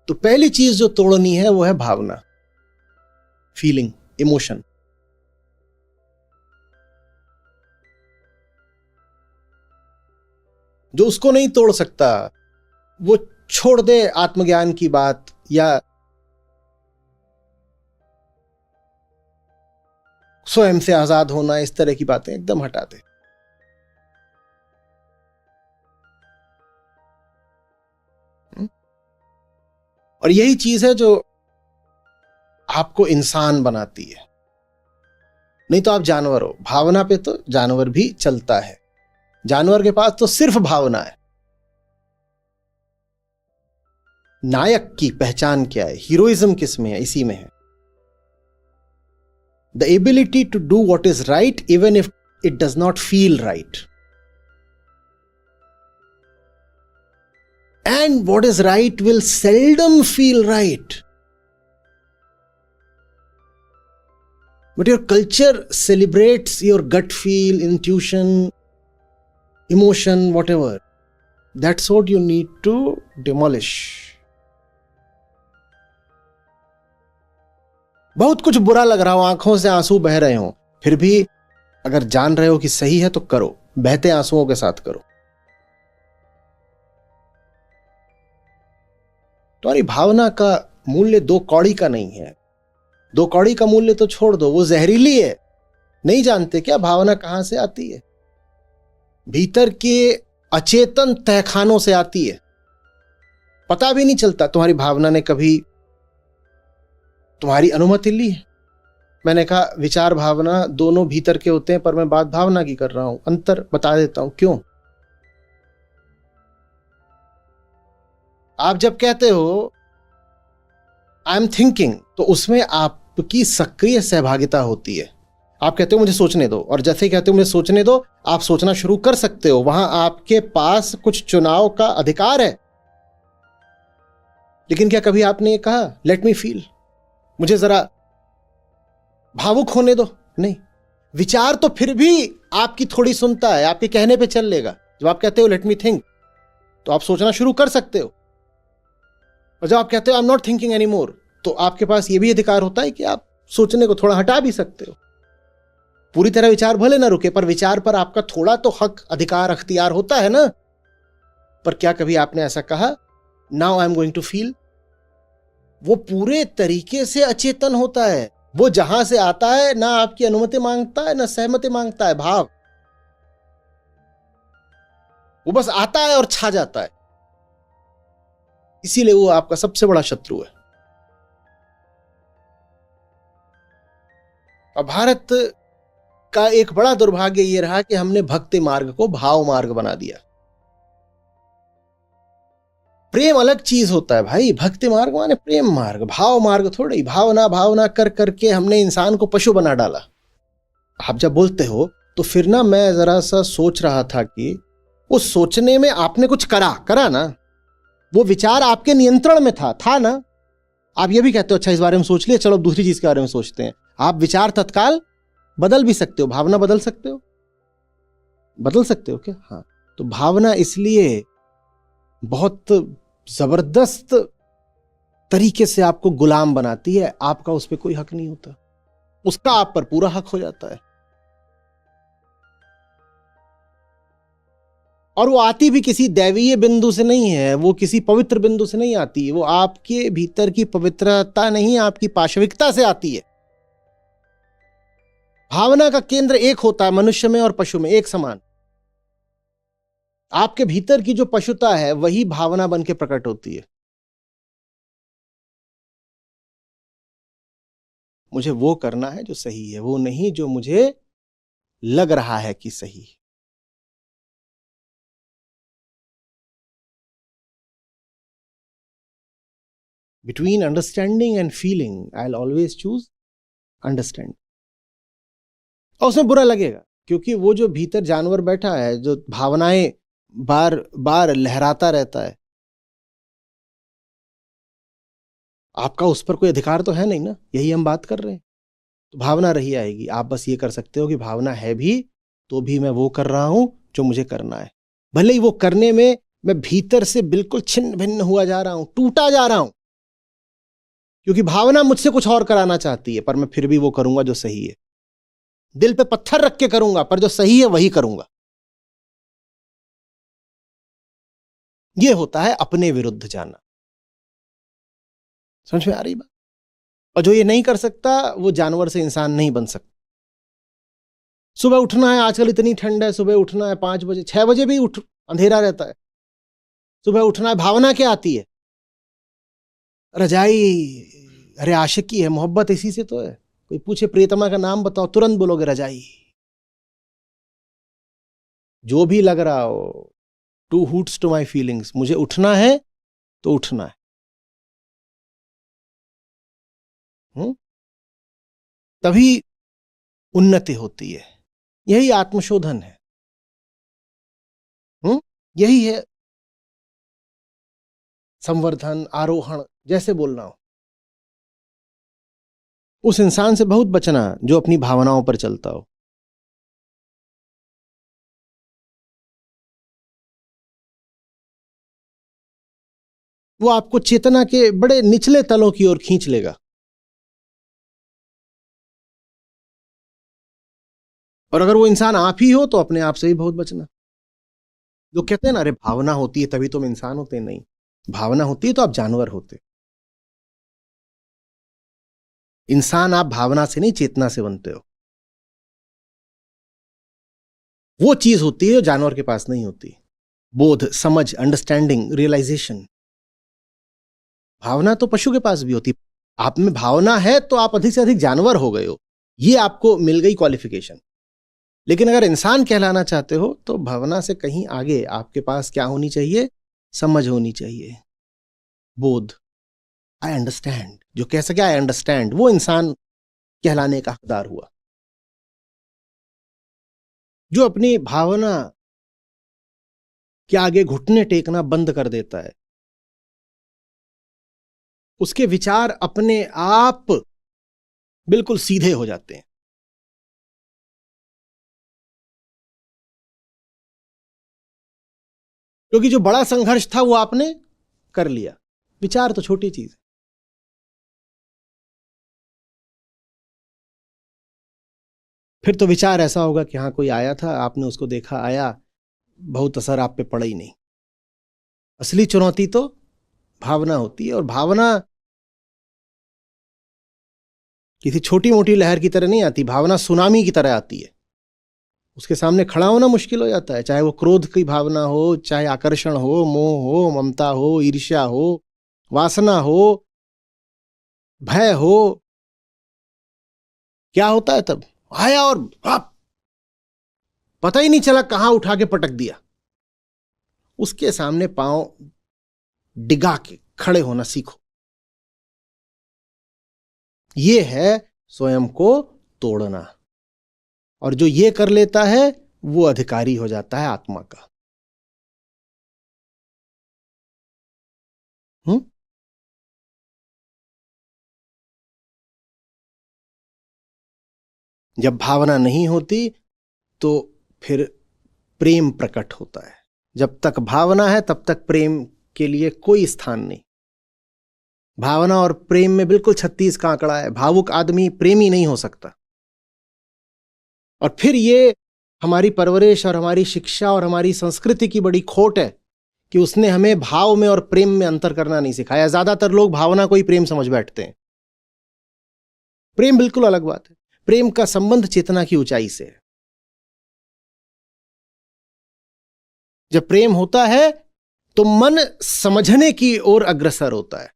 तो पहली चीज जो तोड़नी है वो है भावना, फीलिंग, इमोशन। जो उसको नहीं तोड़ सकता वो छोड़ दे आत्मज्ञान की बात या स्वयं से आजाद होना, इस तरह की बातें एकदम हटा दे। और यही चीज है जो आपको इंसान बनाती है। नहीं तो आप जानवर हो। भावना पे तो जानवर भी चलता है। जानवर के पास तो सिर्फ भावना है। नायक की पहचान क्या है, हीरोइज्म किस में है? इसी में है। The ability to do what is right even if it does not feel right. And what is right will seldom feel right. But your culture celebrates your gut feel, intuition, emotion, whatever. That's what you need to demolish. बहुत कुछ बुरा लग रहा हो, आंखों से आंसू बह रहे हो, फिर भी अगर जान रहे हो कि सही है तो करो, बहते आंसुओं के साथ करो। तुम्हारी भावना का मूल्य 2 कौड़ी का नहीं है। 2 कौड़ी का मूल्य तो छोड़ दो, वो जहरीली है। नहीं जानते क्या भावना कहां से आती है? भीतर के अचेतन तहखानों से आती है। पता भी नहीं चलता तुम्हारी भावना ने कभी तुम्हारी अनुमति ली है। मैंने कहा विचार भावना दोनों भीतर के होते हैं, पर मैं बात भावना की कर रहा हूं। अंतर बता देता हूं क्यों। आप जब कहते हो आई एम थिंकिंग, तो उसमें आपकी सक्रिय सहभागिता होती है। आप कहते हो मुझे सोचने दो, और जैसे ही कहते हो मुझे सोचने दो, आप सोचना शुरू कर सकते हो। वहां आपके पास कुछ चुनाव का अधिकार है। लेकिन क्या कभी आपने ये कहा लेट मी फील, मुझे जरा भावुक होने दो? नहीं। विचार तो फिर भी आपकी थोड़ी सुनता है, आपके कहने पे चल लेगा। जब आप कहते हो लेट मी थिंक, तो आप सोचना शुरू कर सकते हो। और जब आप कहते हो I am not thinking any more, तो आपके पास यह भी अधिकार होता है कि आप सोचने को थोड़ा हटा भी सकते हो। पूरी तरह विचार भले ना रुके, पर विचार पर आपका थोड़ा तो हक, अधिकार, अख्तियार होता है ना। पर क्या कभी आपने ऐसा कहा now I am going to feel? वो पूरे तरीके से अचेतन होता है। वो जहां से आता है ना आपकी अनुमति मांगता है ना सहमति मांगता है। भाव वो बस आता है और छा जाता है। इसीलिए वो आपका सबसे बड़ा शत्रु है। और भारत का एक बड़ा दुर्भाग्य यह रहा कि हमने भक्ति मार्ग को भाव मार्ग बना दिया। प्रेम अलग चीज होता है भाई। भक्ति मार्ग माने प्रेम मार्ग, भाव मार्ग थोड़ी। भावना भावना कर करके हमने इंसान को पशु बना डाला। आप जब बोलते हो तो फिर ना मैं जरा सा सोच रहा था कि उस सोचने में आपने कुछ करा ना। वो विचार आपके नियंत्रण में था ना। आप ये भी कहते हो अच्छा इस बारे में सोच लिया, चलो दूसरी चीज के बारे में सोचते हैं। आप विचार तत्काल बदल भी सकते हो, भावना बदल सकते हो। बदल सकते हो क्या? हाँ। तो भावना इसलिए बहुत जबरदस्त तरीके से आपको गुलाम बनाती है। आपका उस पर कोई हक नहीं होता, उसका आप पर पूरा हक हो जाता है। और वो आती भी किसी दैवीय बिंदु से नहीं है, वो किसी पवित्र बिंदु से नहीं आती। वो आपके भीतर की पवित्रता नहीं, आपकी पाशविकता से आती है। भावना का केंद्र एक होता है मनुष्य में और पशु में, एक समान। आपके भीतर की जो पशुता है वही भावना बन के प्रकट होती है। मुझे वो करना है जो सही है, वो नहीं जो मुझे लग रहा है कि सही है। Between understanding and feeling, I'll always choose understand. और उसमें बुरा लगेगा, क्योंकि वो जो भीतर जानवर बैठा है, जो भावनाएं बार बार लहराता रहता है, आपका उस पर कोई अधिकार तो है नहीं ना। यही हम बात कर रहे हैं। तो भावना रही आएगी। आप बस ये कर सकते हो कि भावना है भी तो भी मैं वो कर रहा हूं जो मुझे करना है। भले ही वो करने में मैं भीतर से बिल्कुल छिन्न भिन्न हुआ जा रहा हूं, टूटा जा रहा हूं, क्योंकि भावना मुझसे कुछ और कराना चाहती है, पर मैं फिर भी वो करूंगा जो सही है। दिल पे पत्थर रख के करूंगा, पर जो सही है वही करूंगा। ये होता है अपने विरुद्ध जाना। समझ में आ रही बात? और जो ये नहीं कर सकता वो जानवर से इंसान नहीं बन सकता। सुबह उठना है, आजकल इतनी ठंड है, सुबह उठना है 5 बजे, 6 बजे भी उठ, अंधेरा रहता है। सुबह उठना है, भावना क्या आती है? रजाई। अरे आशिकी है, मोहब्बत इसी से तो है। कोई पूछे प्रियतमा का नाम बताओ, तुरंत बोलोगे रजाई। जो भी लग रहा हो, टू हूट्स टू माई फीलिंग्स, मुझे उठना है तो उठना है। तभी उन्नति होती है। यही आत्मशोधन है। यही है संवर्धन, आरोहण, जैसे बोलना हो। उस इंसान से बहुत बचना जो अपनी भावनाओं पर चलता हो। वो आपको चेतना के बड़े निचले तलों की ओर खींच लेगा। और अगर वो इंसान आप ही हो तो अपने आप से भी बहुत बचना। लोग कहते हैं ना, अरे भावना होती है तभी तुम इंसान होते। नहीं, भावना होती है तो आप जानवर होते। इंसान आप भावना से नहीं, चेतना से बनते हो। वो चीज होती है जो जानवर के पास नहीं होती। बोध, समझ, अंडरस्टैंडिंग, रियलाइजेशन। भावना तो पशु के पास भी होती। आप में भावना है तो आप अधिक से अधिक जानवर हो गए हो, ये आपको मिल गई क्वालिफिकेशन। लेकिन अगर इंसान कहलाना चाहते हो तो भावना से कहीं आगे आपके पास क्या होनी चाहिए? समझ होनी चाहिए, बोध। I understand. जो कह सके आई अंडरस्टैंड, वो इंसान कहलाने का हकदार हुआ। जो अपनी भावना के आगे घुटने टेकना बंद कर देता है, उसके विचार अपने आप बिल्कुल सीधे हो जाते हैं। क्योंकि जो बड़ा संघर्ष था वो आपने कर लिया। विचार तो छोटी चीज है। फिर तो विचार ऐसा होगा कि हाँ, कोई आया था, आपने उसको देखा, आया, बहुत असर आप पे पड़ा ही नहीं। असली चुनौती तो भावना होती है। और भावना किसी छोटी मोटी लहर की तरह नहीं आती, भावना सुनामी की तरह आती है। उसके सामने खड़ा होना मुश्किल हो जाता है, चाहे वो क्रोध की भावना हो, चाहे आकर्षण हो, मोह हो, ममता हो, ईर्ष्या हो, वासना हो, भय हो। क्या होता है तब? आया और आप पता ही नहीं चला कहां उठा के पटक दिया। उसके सामने पांव डिगा के खड़े होना सीखो। यह है स्वयं को तोड़ना। और जो ये कर लेता है वो अधिकारी हो जाता है आत्मा का। जब भावना नहीं होती तो फिर प्रेम प्रकट होता है। जब तक भावना है तब तक प्रेम के लिए कोई स्थान नहीं। भावना और प्रेम में बिल्कुल 36 का आंकड़ा है। भावुक आदमी प्रेमी नहीं हो सकता। और फिर ये हमारी परवरिश और हमारी शिक्षा और हमारी संस्कृति की बड़ी खोट है कि उसने हमें भाव में और प्रेम में अंतर करना नहीं सिखाया। ज्यादातर लोग भावना को ही प्रेम समझ बैठते हैं। प्रेम बिल्कुल अलग बात है। प्रेम का संबंध चेतना की ऊंचाई से है। जब प्रेम होता है तो मन समझने की ओर अग्रसर होता है।